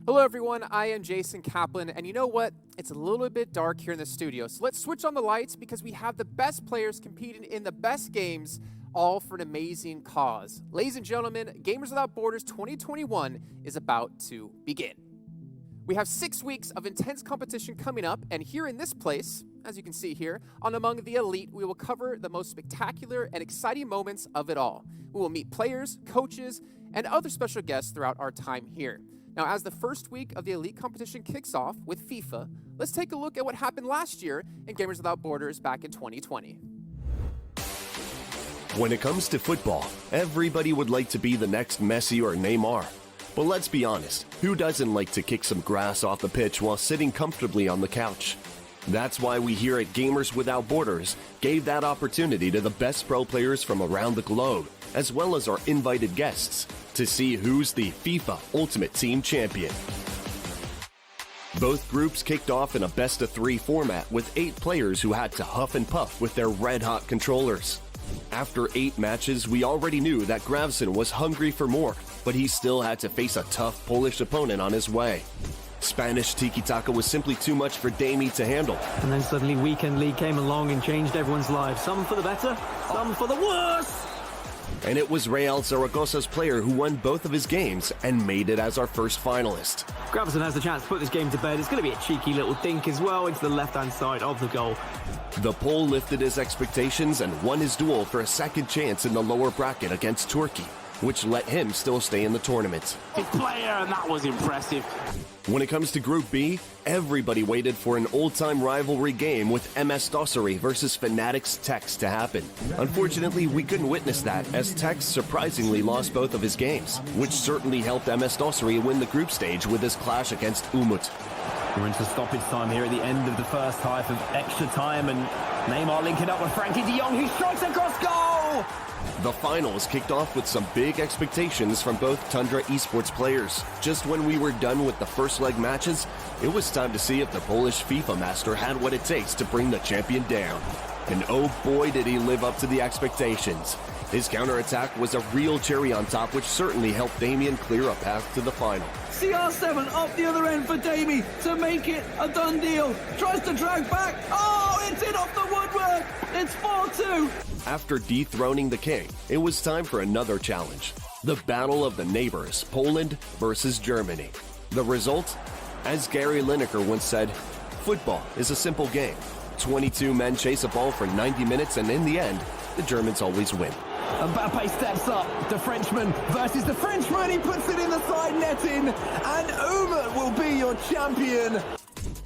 Hello everyone, I am Jason Kaplan, and you know what? It's a little bit dark here in the studio, so let's switch on the lights because we have the best players competing in the best games, all for an amazing cause. Ladies and gentlemen, Gamers Without Borders 2021 is about to begin. We have 6 weeks of intense competition coming up, and here in this place, as you can see here, on Among the Elite, we will cover the most spectacular and exciting moments of it all. We will meet players, coaches, and other special guests throughout our time here. Now, as the first week of the Elite competition kicks off with FIFA, let's take a look at what happened last year in Gamers Without Borders back in 2020. When it comes to football, everybody would like to be the next Messi or Neymar. But let's be honest, who doesn't like to kick some grass off the pitch while sitting comfortably on the couch? That's why we here at Gamers Without Borders gave that opportunity to the best pro players from around the globe, as well as our invited guests, to see who's the FIFA Ultimate Team Champion. Both groups kicked off in a best-of-3 format with 8 players who had to huff and puff with their red-hot controllers. After 8 matches, we already knew that Gravesen was hungry for more, but he still had to face a tough Polish opponent on his way. Spanish tiki-taka was simply too much for Damie to handle. And then suddenly Weekend League came along and changed everyone's lives. Some for the better, some for the worse. And it was Real Zaragoza's player who won both of his games and made it as our first finalist. Gravesen has the chance to put this game to bed. It's going to be a cheeky little dink as well into the left-hand side of the goal. The Pole lifted his expectations and won his duel for a second chance in the lower bracket against Turkey, which let him still stay in the tournament. Big player, and that was impressive. When it comes to Group B, everybody waited for an old-time rivalry game with MS Dossery versus Fanatics Tex to happen. Unfortunately, we couldn't witness that, as Tex surprisingly lost both of his games, which certainly helped MS Dossery win the group stage with his clash against Umut. We're into stoppage time here at the end of the first half of extra time, and Neymar linking up with Frankie de Jong, who strikes across goal! The finals kicked off with some big expectations from both Tundra Esports players. Just when we were done with the first leg matches, it was time to see if the Polish FIFA master had what it takes to bring the champion down. And oh boy did he live up to the expectations. His counterattack was a real cherry on top, which certainly helped Damien clear a path to the final. CR7 up the other end for Damie to make it a done deal. Tries to drag back. Oh, it's in off the woodwork. It's 4-2. After dethroning the king, it was time for another challenge. The battle of the neighbors, Poland versus Germany. The result? As Gary Lineker once said, football is a simple game. 22 men chase a ball for 90 minutes, and in the end, the Germans always win. Mbappe steps up, the Frenchman versus the Frenchman, he puts it in the side netting, and Umut will be your champion.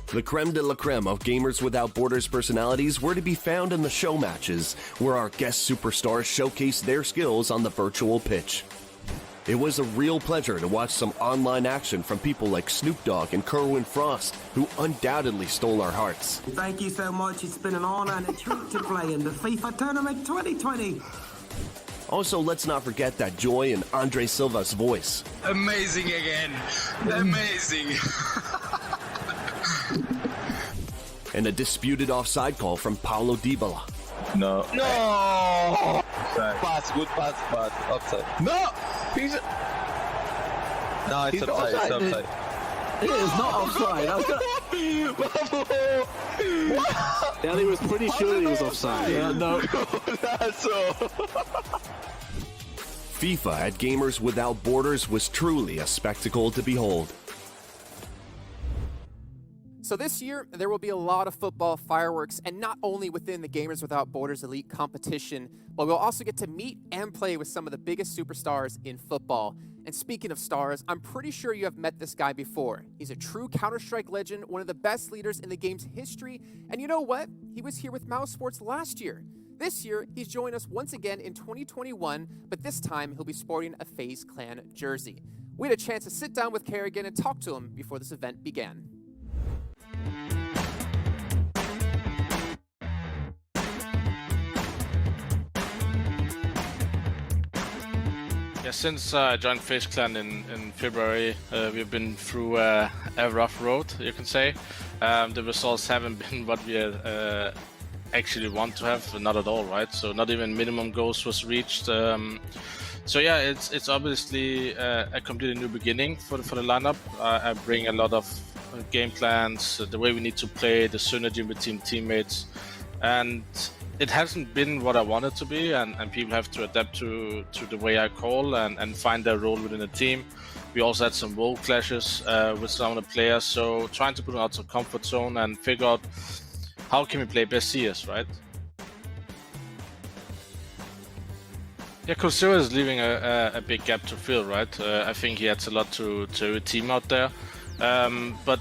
The creme de la creme of Gamers Without Borders personalities were to be found in the show matches, where our guest superstars showcased their skills on the virtual pitch. It was a real pleasure to watch some online action from people like Snoop Dogg and Kerwin Frost, who undoubtedly stole our hearts. Thank you so much. It's been an honor and a treat to play in the FIFA Tournament 2020. Also, let's not forget that joy in Andre Silva's voice. Amazing again. Amazing. And a disputed offside call from Paulo Dybala. No. No! Pass, good pass, but offside. No! He's... No, it's offside, it's offside. It is not offside. Ellie was pretty sure he was offside. Yeah, no. That's all. FIFA at Gamers Without Borders was truly a spectacle to behold. So this year, there will be a lot of football fireworks, and not only within the Gamers Without Borders Elite competition, but we'll also get to meet and play with some of the biggest superstars in football. And speaking of stars, I'm pretty sure you have met this guy before. He's a true Counter-Strike legend, one of the best leaders in the game's history, and you know what? He was here with MOUSESPORTS last year. This year, he's joined us once again in 2021, but this time he'll be sporting a FaZe Clan jersey. We had a chance to sit down with KARRIGAN and talk to him before this event began. Yeah, since I joined FaZe Clan in February, we've been through a rough road, you can say. The results haven't been what we actually want to have, not at all, right? So not even minimum goals was reached. So yeah, it's obviously a completely new beginning for the lineup. I bring a lot of game plans, the way we need to play, the synergy between teammates, and it hasn't been what I wanted to be, and people have to adapt to the way I call and find their role within the team. We also had some role clashes with some of the players, so trying to put them out of comfort zone and figure out how can we play best CS, right? Yeah, Coursera is leaving a big gap to fill, right? I think he adds a lot to a team out there. But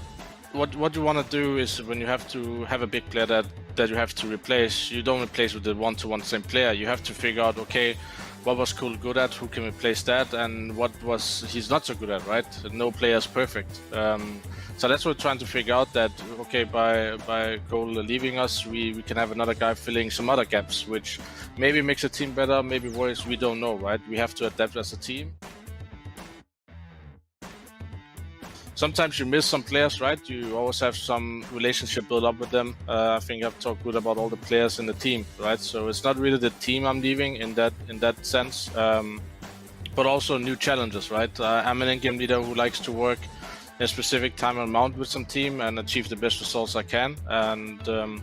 what you want to do is when you have to have a big player that you have to replace, you don't replace with the one-to-one same player. You have to figure out, okay, what was Cole good at, who can replace that, and what was he's not so good at, right? No player is perfect. So that's what we're trying to figure out, that, okay, by Cole leaving us, we can have another guy filling some other gaps, which maybe makes the team better, maybe worse, we don't know, right? We have to adapt as a team. Sometimes you miss some players, right? You always have some relationship built up with them. I think I've talked good about all the players in the team, right? So it's not really the team I'm leaving in that sense, but also new challenges, right? I'm an in-game leader who likes to work in a specific time and amount with some team and achieve the best results I can. And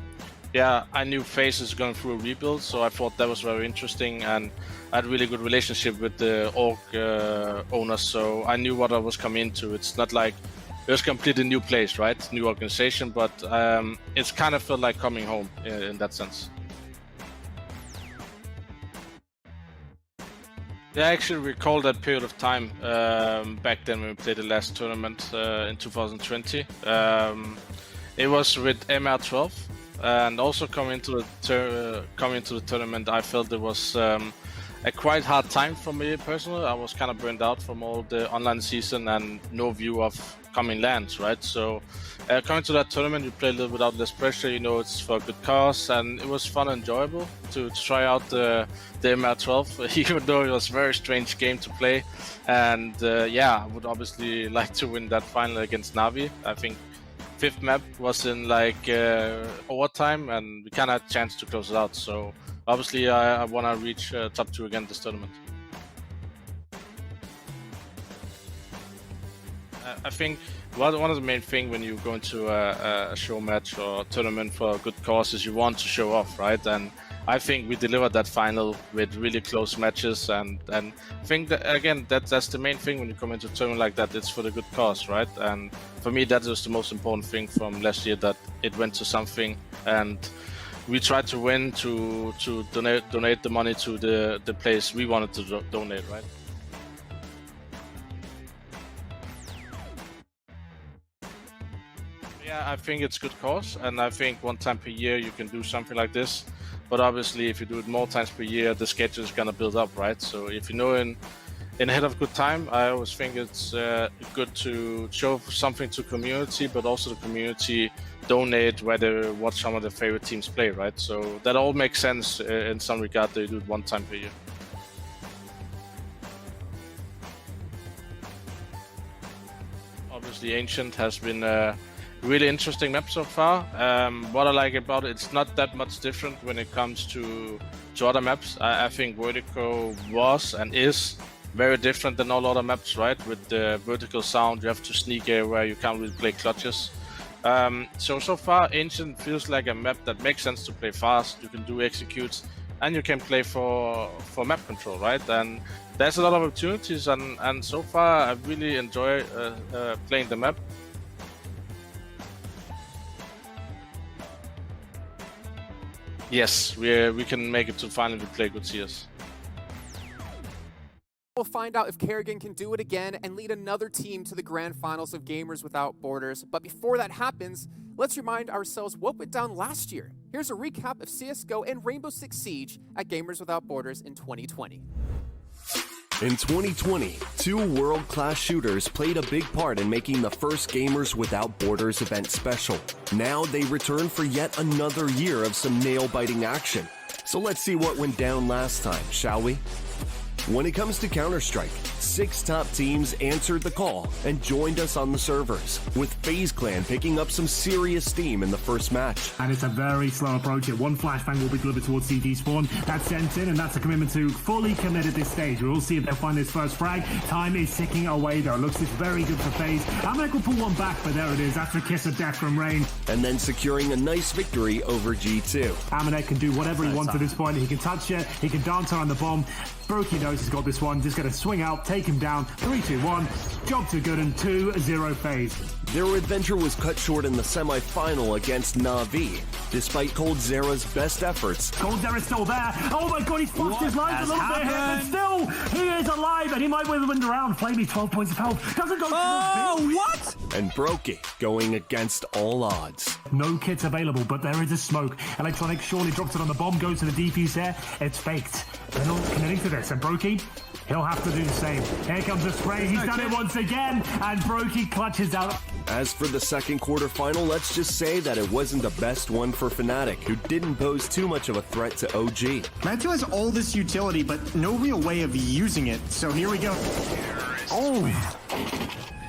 yeah, I knew FaZe is going through a rebuild, so I thought that was very interesting, and I had a really good relationship with the org owners, so I knew what I was coming into. It's not like it was a completely new place, right? New organization, but it's kind of felt like coming home in that sense. Yeah, I actually recall that period of time back then when we played the last tournament in 2020. It was with MR12. And also coming into the tournament, I felt it was a quite hard time for me personally. I was kind of burned out from all the online season and no view of coming lands, right? So coming to that tournament, you play a little without less pressure. You know, it's for a good cause, and it was fun and enjoyable to try out the MR12, even though it was a very strange game to play. And yeah, I would obviously like to win that final against Navi. I think 5th map was in like overtime, and we kind of had a chance to close it out. So obviously I want to reach top 2 again this tournament. I think one of the main things when you go into a show match or tournament for a good cause is you want to show off, right? And I think we delivered that final with really close matches, and I think that again that's the main thing when you come into a tournament like that. It's for the good cause, right? And for me, that was the most important thing from last year, that it went to something, and we tried to win to donate the money to the place we wanted to donate, right? Yeah, I think it's good cause, and I think one time per year you can do something like this. But obviously, if you do it more times per year, the schedule is gonna build up, right? So if you know in ahead of good time, I always think it's good to show something to community, but also the community donate, whether watch some of their favorite teams play, right? So that all makes sense in some regard that you do it one time per year. Obviously, Ancient has been a really interesting map so far. What I like about it, it's not that much different when it comes to other maps. I think Vertigo was and is very different than all other maps, right? With the vertical sound, you have to sneak everywhere, you can't really play clutches. So far, Ancient feels like a map that makes sense to play fast. You can do executes, and you can play for map control, right? And there's a lot of opportunities, and so far I really enjoy playing the map. Yes, we can make it to finally play good CS. We'll find out if KARRIGAN can do it again and lead another team to the grand finals of Gamers Without Borders. But before that happens, let's remind ourselves what went down last year. Here's a recap of CSGO and Rainbow Six Siege at Gamers Without Borders in 2020. In 2020, 2 world-class shooters played a big part in making the first Gamers Without Borders event special. Now they return for yet another year of some nail-biting action. So let's see what went down last time, shall we? When it comes to Counter-Strike, 6 top teams answered the call and joined us on the servers, with FaZe Clan picking up some serious steam in the first match. And it's a very slow approach here. One flashbang will be delivered towards CD spawn. That's sent in, and that's a commitment to fully commit at this stage. We'll see if they'll find this first frag. Time is ticking away, though. Looks it's very good for FaZe. Amek will pull one back, but there it is. That's the kiss of death from Rain. And then securing a nice victory over G2. Amanek can do whatever he wants at this point. He can touch it, he can dance around the bomb. Brokey knows he's got this one. Just going to swing out, take him down. 3-2-1. Job too good, and 2-0 FaZe. Their adventure was cut short in the semi-final against Na'Vi, despite coldzera's best efforts. coldzera's still there. Oh my god, he's fucked his life a little bit here, but still, he is alive, and he might win the round. Flamey, 12 points of health. Doesn't go what? And Brokey going against all odds. No kits available, but there is a smoke. Electronic surely drops it on the bomb, goes to the defuse there. It's faked. They're not committing to this, and Brokey, he'll have to do the same. Here comes the spray. He's done it once again, and Brokey clutches out. As for the second quarterfinal, let's just say that it wasn't the best one for Fnatic, who didn't pose too much of a threat to OG. Mantu has all this utility, but no real way of using it, so here we go. Oh!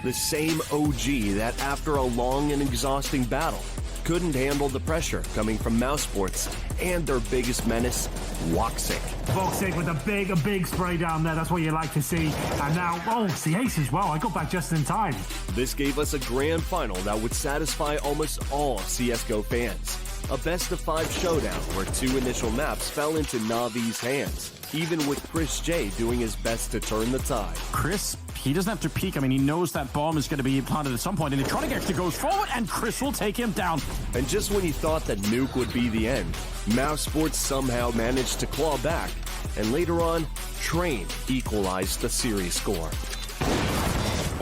The same OG that, after a long and exhausting battle, couldn't handle the pressure coming from MOUSESPORTS and their biggest menace, Voxic. Voxic with a big spray down there. That's what you like to see. And now, oh, it's the aces. Wow, I got back just in time. This gave us a grand final that would satisfy almost all CSGO fans. A best-of-5 showdown where 2 initial maps fell into Na'Vi's hands, even with Chris J doing his best to turn the tide. Chris, he doesn't have to peek. I mean, he knows that bomb is going to be planted at some point, and Electronic actually goes forward, and Chris will take him down. And just when you thought that Nuke would be the end, MOUSESPORTS somehow managed to claw back, and later on, Train equalized the series score.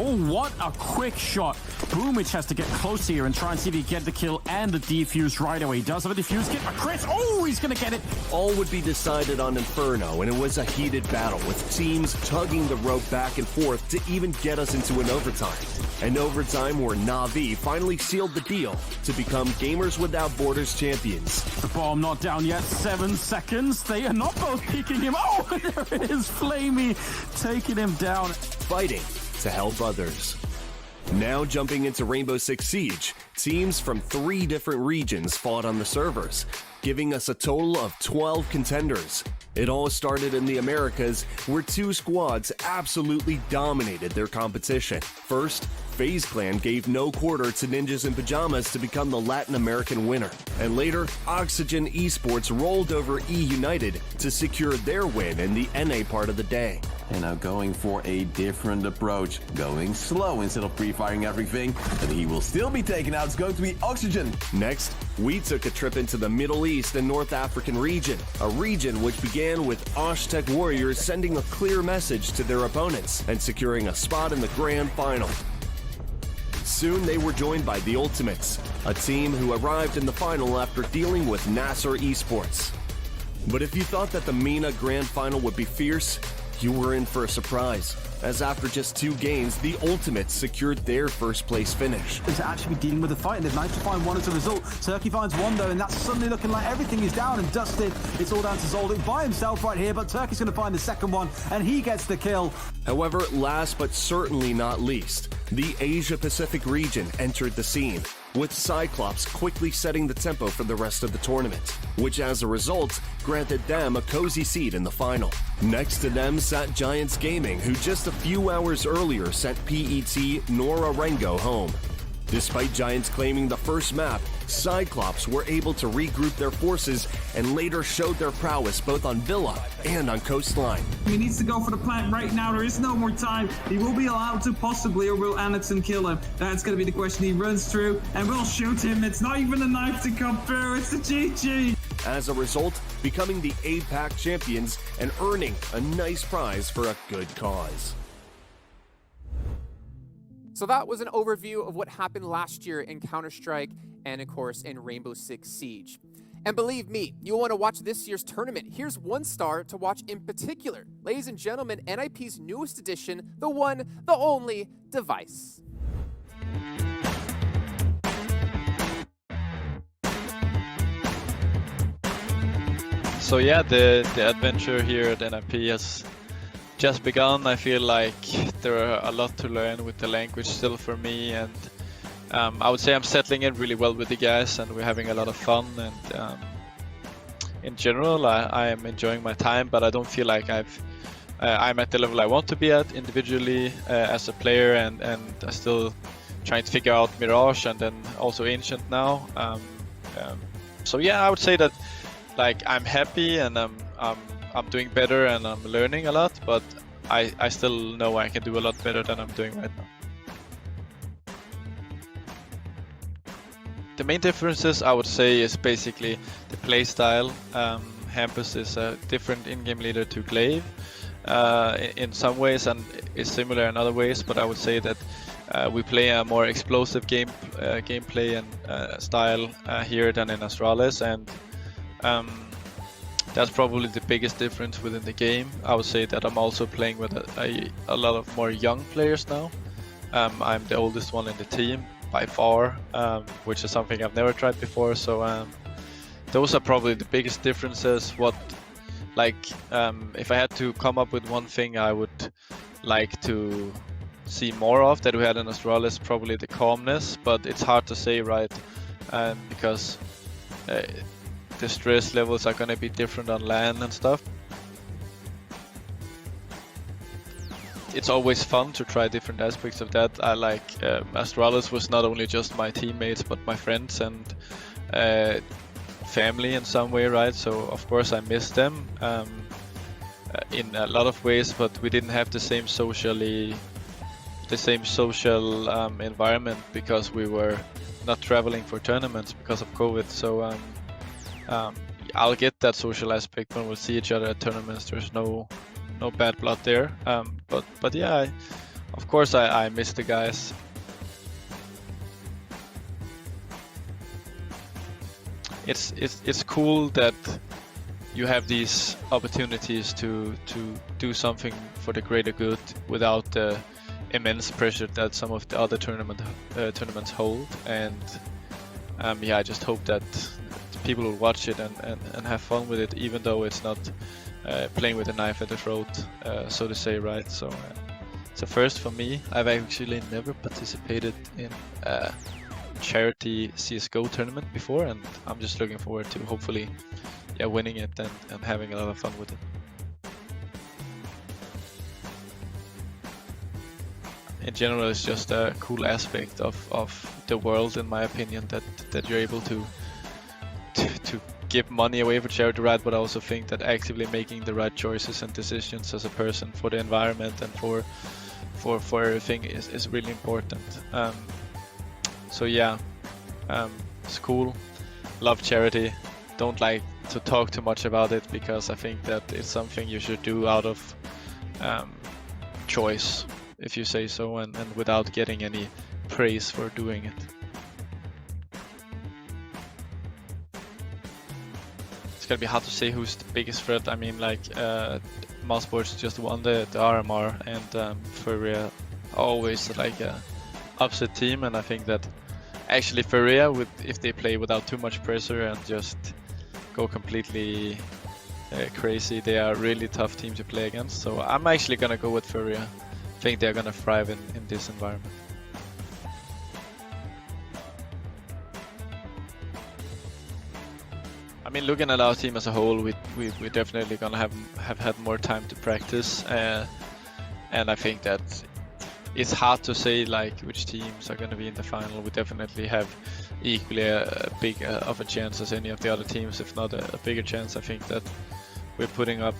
Oh, what a quick shot. Boomich has to get close here and try and see if he can get the kill and the defuse right away. He does have a defuse kit, but Chris, oh, he's going to get it. All would be decided on Inferno, and it was a heated battle with teams tugging the rope back and forth to even get us into an overtime. An overtime where Na'Vi finally sealed the deal to become Gamers Without Borders champions. The bomb not down yet. 7 seconds. They are not both peeking him. Oh, there it is. Flamey taking him down. Fighting to help others. Now jumping into Rainbow Six Siege, teams from 3 different regions fought on the servers, giving us a total of 12 contenders. It all started in the Americas, where 2 squads absolutely dominated their competition. First, FaZe Clan gave no quarter to Ninjas in Pajamas to become the Latin American winner. And later, Oxygen Esports rolled over E United to secure their win in the NA part of the day. And now going for a different approach, going slow instead of pre-firing everything, but he will still be taken out. It's going to be Oxygen. Next, we took a trip into the Middle East and North African region, a region which began with Aztec Warriors sending a clear message to their opponents and securing a spot in the grand final. Soon they were joined by the Ultimates, a team who arrived in the final after dealing with Nasser Esports. But if you thought that the MENA Grand Final would be fierce, you were in for a surprise, as after just 2 games, the Ultimates secured their first place finish. To actually be dealing with the fight, and they've managed to find one as a result. Turkey finds one though, and that's suddenly looking like everything is down and dusted. It's all down to Zoldyck by himself right here, but Turkey's going to find the second one, and he gets the kill. However, last but certainly not least, the Asia-Pacific region entered the scene, with Cyclops quickly setting the tempo for the rest of the tournament, which as a result granted them a cozy seat in the final. Next to them sat Giants Gaming, who just a few hours earlier sent PET Nora Rengo home. Despite Giants claiming the first map, Cyclops were able to regroup their forces and later showed their prowess both on Villa and on Coastline. He needs to go for the plant right now. There is no more time. He will be allowed to possibly, or will Anderson kill him? That's going to be the question. He runs through and will shoot him. It's not even a knife to come through. It's a GG. As a result, becoming the APAC champions and earning a nice prize for a good cause. So that was an overview of what happened last year in Counter-Strike and, of course, in Rainbow Six Siege. And believe me, you'll want to watch this year's tournament. Here's one star to watch in particular. Ladies and gentlemen, NIP's newest edition, the one, the only, Device. So yeah, the adventure here at NIP has just begun. I feel like there are a lot to learn with the language still for me, and I would say I'm settling in really well with the guys, and we're having a lot of fun. And in general, I am enjoying my time, but I don't feel like I'm at the level I want to be at individually as a player, and I still trying to figure out Mirage and then also Ancient now. So yeah, I would say that like I'm happy and I'm doing better and I'm learning a lot, but I still know I can do a lot better than I'm doing right now. The main differences I would say is basically the play style. Hampus is a different in-game leader to Glaive in some ways, and is similar in other ways, but I would say that we play a more explosive gameplay and style here than in Astralis, and that's probably the biggest difference within the game. I would say that I'm also playing with a lot of more young players now. I'm the oldest one in the team by far, which is something I've never tried before, so those are probably the biggest differences. If I had to come up with one thing I would like to see more of that we had in Astralis, probably the calmness, but it's hard to say, right? Because the stress levels are going to be different on LAN and stuff. It's always fun to try different aspects of that. I like Astralis was not only just my teammates, but my friends and family in some way, right? So of course I miss them in a lot of ways, but we didn't have the same social environment because we were not traveling for tournaments because of COVID. So I'll get that social aspect when we'll see each other at tournaments. There's no bad blood there. But yeah, of course I miss the guys. It's cool that you have these opportunities to do something for the greater good without the immense pressure that some of the other tournaments hold. And yeah, I just hope that people will watch it and have fun with it, even though it's not playing with a knife at the throat, so to say, right? So it's a first for me. I've actually never participated in a charity CSGO tournament before, and I'm just looking forward to hopefully winning it and having a lot of fun with it. In general, it's just a cool aspect of the world, in my opinion, that you're able to give money away for charity, right? But I also think that actively making the right choices and decisions as a person for the environment and for everything is really important. So yeah, it's cool. Love charity. Don't like to talk too much about it because I think that it's something you should do out of choice, if you say so, and without getting any praise for doing it. It's gonna be hard to say who's the biggest threat. I mean, like MOUSESPORTS just won the RMR, and Furia always like a upset team, and I think that actually Furia, if they play without too much pressure and just go completely crazy, they are a really tough team to play against. So I'm actually gonna go with Furia. I think they're gonna thrive in this environment. I mean, looking at our team as a whole, we're definitely gonna have had more time to practice, and I think that it's hard to say like which teams are gonna be in the final. We definitely have equally a big of a chance as any of the other teams, if not a bigger chance. I think that we're putting up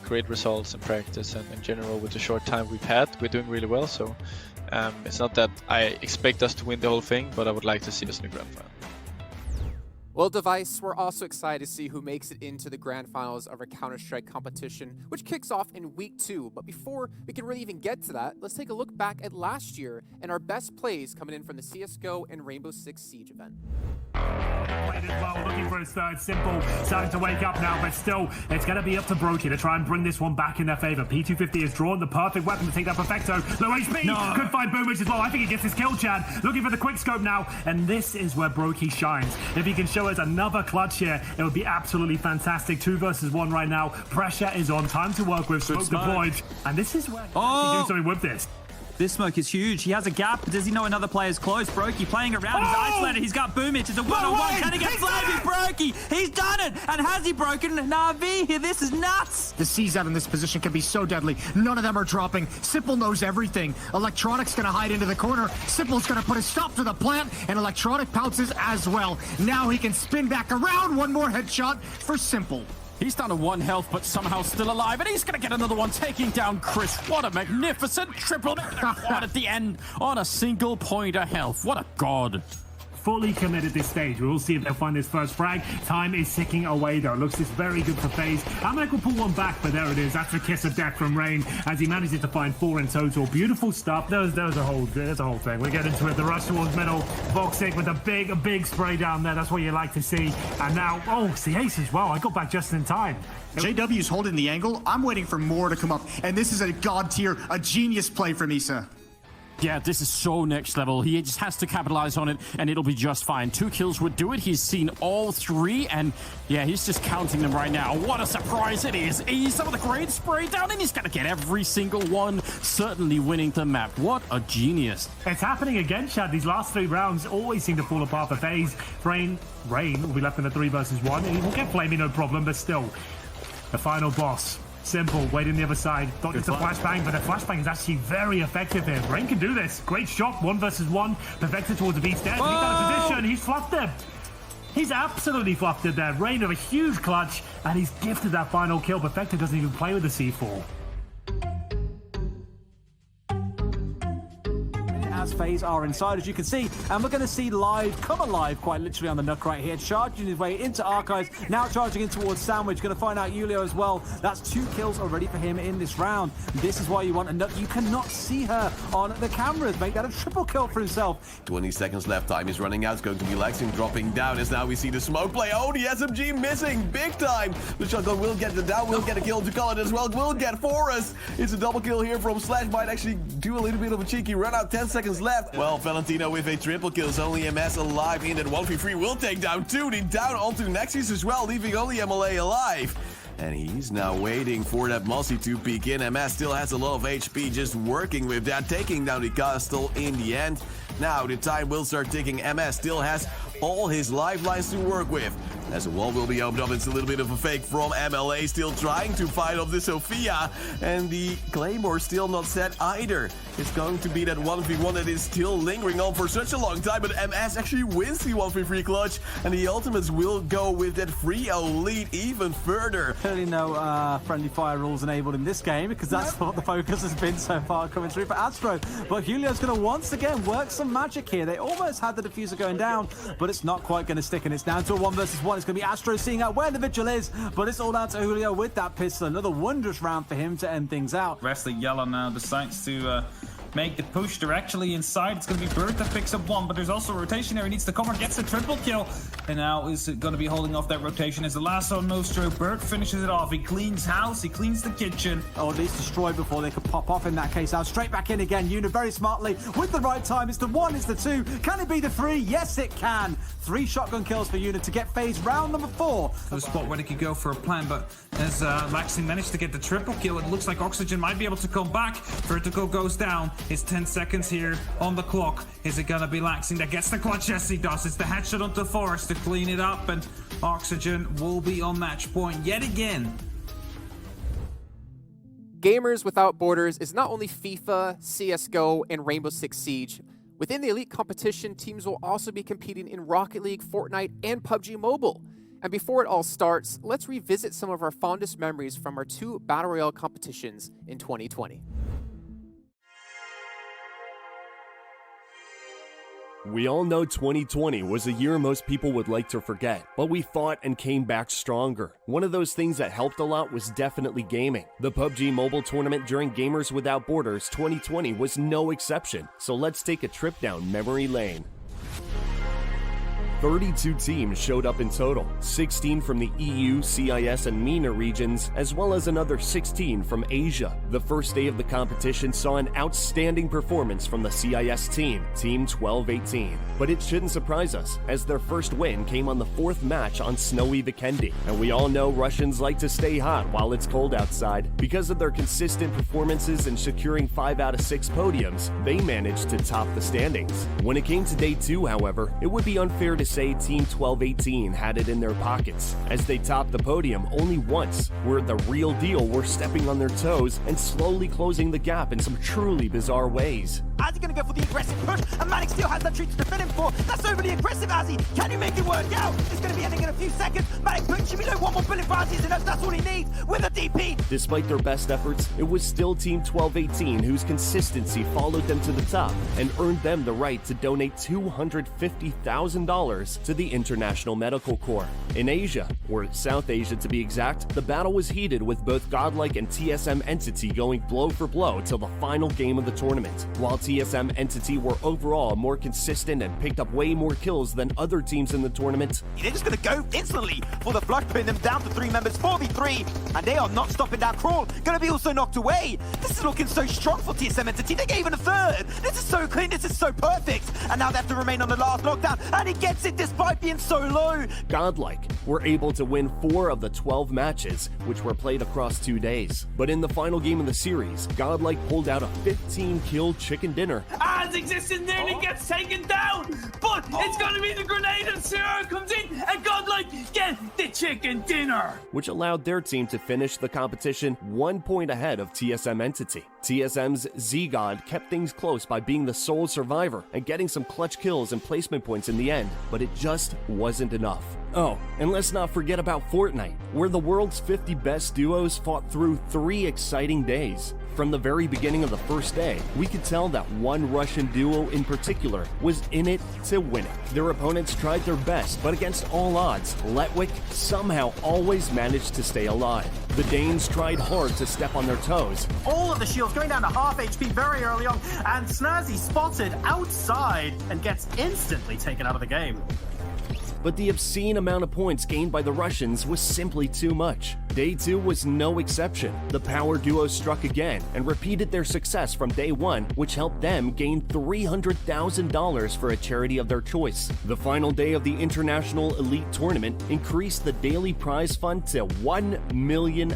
great results in practice, and in general with the short time we've had, we're doing really well. So it's not that I expect us to win the whole thing, but I would like to see us in the grand final. Well, Device, we're also excited to see who makes it into the grand finals of our Counter-Strike competition, which kicks off in week 2. But before we can really even get to that, let's take a look back at last year and our best plays coming in from the CSGO and Rainbow Six Siege event. Played it well, looking for his third. Simple starting to wake up now, but still, it's going to be up to Brokey to try and bring this one back in their favor. P250 has drawn the perfect weapon to take that Perfecto. Low HP, could find Boomage as well. I think he gets his kill, Chad. Looking for the quick scope now, and this is where Brokey shines. If he can show us another clutch here, it would be absolutely fantastic. 2 versus 1 right now. Pressure is on. Time to work with. Smoke deployed. And this is where he can do something with this. This smoke is huge. He has a gap. Does he know another player's close? Brokey playing around. He's isolated. He's got Boomage. It's a one-on-one. Can he get flamed with Brokey? He's done it. And has he broken Na'Vi here? This is nuts. The C's out in this position can be so deadly. None of them are dropping. Simple knows everything. Electronic's going to hide into the corner. Simple's going to put a stop to the plant, and Electronic pounces as well. Now he can spin back around. One more headshot for Simple. He's down to 1 health, but somehow still alive, and he's going to get another one, taking down Chris. What a magnificent triple quad at the end on a single point of health. What a god. Fully committed this stage. We'll see if they'll find this first frag. Time is ticking away though. Looks it's very good for FaZe. Amalek will pull one back, but there it is. That's a kiss of death from Rain as he manages to find 4 in total. Beautiful stuff. There's a whole thing. We get into it. The rush towards middle. Voxic with a big spray down there. That's what you like to see. And now, it's the ace as well. I got back just in time. JW's holding the angle. I'm waiting for more to come up. And this is a god tier, a genius play from Issa. Yeah, this is so next level. He just has to capitalize on it, and it'll be just fine. 2 kills would do it. He's seen all 3, and yeah, he's just counting them right now. What a surprise it is. He's with a great spray down, and he's going to get every single one, certainly winning the map. What a genius. It's happening again, Chad. These last 3 rounds always seem to fall apart for FaZe. Rain will be left in a 3 versus 1. He will get flaming, no problem, but still, the final boss. Simple, waiting the other side. Thought it's a flashbang, but the flashbang is actually very effective here. Rain can do this. Great shot, 1 versus 1. Perfected towards the beast dead. He's out of position. He's fluffed him. He's absolutely fluffed it there. Rain with a huge clutch, and he's gifted that final kill. Perfected doesn't even play with the C4. As FaZe are inside, as you can see, and we're going to see Live come alive quite literally on the Nook right here, charging his way into Archives, now charging in towards Sandwich. Going to find out Julio as well. That's 2 kills already for him in this round. This is why you want a Nook. You cannot see her on the cameras. Make that a triple kill for himself. 20 seconds left. Time is running out. It's going to be Lexing dropping down as now we see the smoke play. Oh, the SMG missing big time. The shotgun will get the down, will get a kill to call it as well. Will get Forrest. It's a double kill here from Slash. Might actually do a little bit of a cheeky run out. 10 seconds left. Well, Valentino with a triple kill. Only MS alive in that 1v3 will take down 2. Down onto Nexus as well, leaving only MLA alive. And he's now waiting for that Mossy to peek in. MS still has a lot of HP, just working with that, taking down the castle in the end. Now the time will start ticking. MS still has all his lifelines to work with. As a wall will be opened up, it's a little bit of a fake from MLA, still trying to fight off the Sophia. And the Claymore still not set either. It's going to be that 1v1 that is still lingering on for such a long time, but MS actually wins the 1v3 clutch, and the ultimates will go with that 3-0 lead even further. Clearly no friendly fire rules enabled in this game, because that's what the focus has been so far coming through for Astro. But Julio's going to once again work some magic here. They almost had the diffuser going down, but it's not quite going to stick, and it's down to a 1 versus 1. It's going to be Astro seeing out where the vigil is, but it's all down to Julio with that pistol. Another wondrous round for him to end things out. Wrestler Yellow now decides to make the push. They're actually inside. It's going to be Bert that picks up 1, but there's also a rotation there. He needs to cover, gets the triple kill, and now is going to be holding off that rotation as the last one moves through. Bert finishes it off. He cleans house, he cleans the kitchen. Or at least destroy before they could pop off in that case. Now straight back in again. Yuna very smartly with the right time. It's the 1, it's the 2. Can it be the 3? Yes, it can. 3 shotgun kills for Yuna to get FaZe round number 4. The spot where they could go for a plan, but as Laxing managed to get the triple kill, it looks like Oxygen might be able to come back. Vertical goes down. It's 10 seconds here on the clock. Is it gonna be Laxing that gets the clutch? Yes, he does. It's the headshot onto Forrest to clean it up, and Oxygen will be on match point yet again. Gamers Without Borders is not only FIFA, CSGO, and Rainbow Six Siege. Within the elite competition, teams will also be competing in Rocket League, Fortnite, and PUBG Mobile. And before it all starts, let's revisit some of our fondest memories from our 2 Battle Royale competitions in 2020. We all know 2020 was a year most people would like to forget, but we fought and came back stronger. One of those things that helped a lot was definitely gaming. The PUBG Mobile tournament during Gamers Without Borders 2020 was no exception, so let's take a trip down memory lane. 32 teams showed up in total, 16 from the EU, CIS, and MENA regions, as well as another 16 from Asia. The first day of the competition saw an outstanding performance from the CIS team, Team 1218. But it shouldn't surprise us, as their first win came on the 4th match on snowy Vikendi. And we all know Russians like to stay hot while it's cold outside. Because of their consistent performances and securing 5 out of 6 podiums, they managed to top the standings. When it came to day 2, however, it would be unfair to say Team 1218 had it in their pockets, as they topped the podium only once, where the real deal were stepping on their toes and slowly closing the gap in some truly bizarre ways. Azzy gonna go for the aggressive push, and Manic still has that treat to defend him for. That's overly aggressive, Azzy. Can you make it work out? It's gonna be ending in a few seconds. Manic pushing below 1 more bullet for Azzy, and that's all he needs with a DP. Despite their best efforts, it was still Team 1218 whose consistency followed them to the top and earned them the right to donate $250,000 to the International Medical Corps. In Asia, or South Asia to be exact, the battle was heated with both Godlike and TSM Entity going blow for blow till the final game of the tournament. While TSM Entity were overall more consistent and picked up way more kills than other teams in the tournament, they're just gonna go instantly for the flush, putting them down to 3 members, 4v3, and they are not stopping that crawl. Gonna be also knocked away. This is looking so strong for TSM Entity. They gave it a third. This is so clean. This is so perfect. And now they have to remain on the last knockdown, and he gets it despite being so low. Godlike were able to win 4 of the 12 matches, which were played across 2 days. But in the final game of the series, Godlike pulled out a 15-kill chicken dinner. As Existence nearly gets taken down, but it's gonna be the grenade, and Zero comes in, and Godlike get the chicken dinner, which allowed their team to finish the competition 1 point ahead of TSM Entity. TSM's Z-God kept things close by being the sole survivor and getting some clutch kills and placement points in the end, but it just wasn't enough. Oh, and let's not forget about Fortnite, where the world's 50 best duos fought through 3 exciting days. From the very beginning of the first day, we could tell that one Russian duo in particular was in it to win it. Their opponents tried their best, but against all odds, Letwick somehow always managed to stay alive. The Danes tried hard to step on their toes. All of the shields going down to half HP very early on, and Snazzy spotted outside and gets instantly taken out of the game. But the obscene amount of points gained by the Russians was simply too much. Day 2 was no exception. The power duo struck again and repeated their success from day 1, which helped them gain $300,000 for a charity of their choice. The final day of the International Elite Tournament increased the daily prize fund to $1 million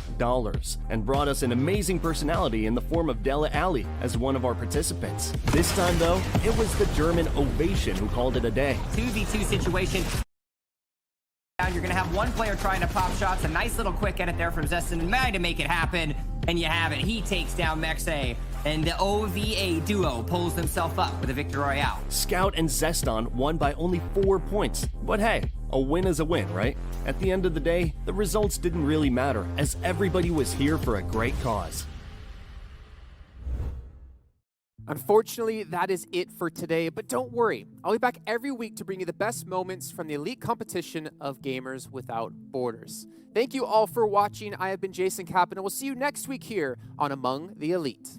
and brought us an amazing personality in the form of Della Ali as one of our participants. This time, though, it was the German Ovation who called it a day. 2v2 situation. You're going to have one player trying to pop shots. A nice little quick edit there from Zestin and Mag to make it happen. And you have it. He takes down Mexe. And the OVA duo pulls themselves up with a victory royale. Scout and Zeston won by only 4 points. But hey, a win is a win, right? At the end of the day, the results didn't really matter, as everybody was here for a great cause. Unfortunately, that is it for today, but don't worry. I'll be back every week to bring you the best moments from the elite competition of Gamers Without Borders. Thank you all for watching. I have been Jason Kaplan, and we'll see you next week here on Among the Elite.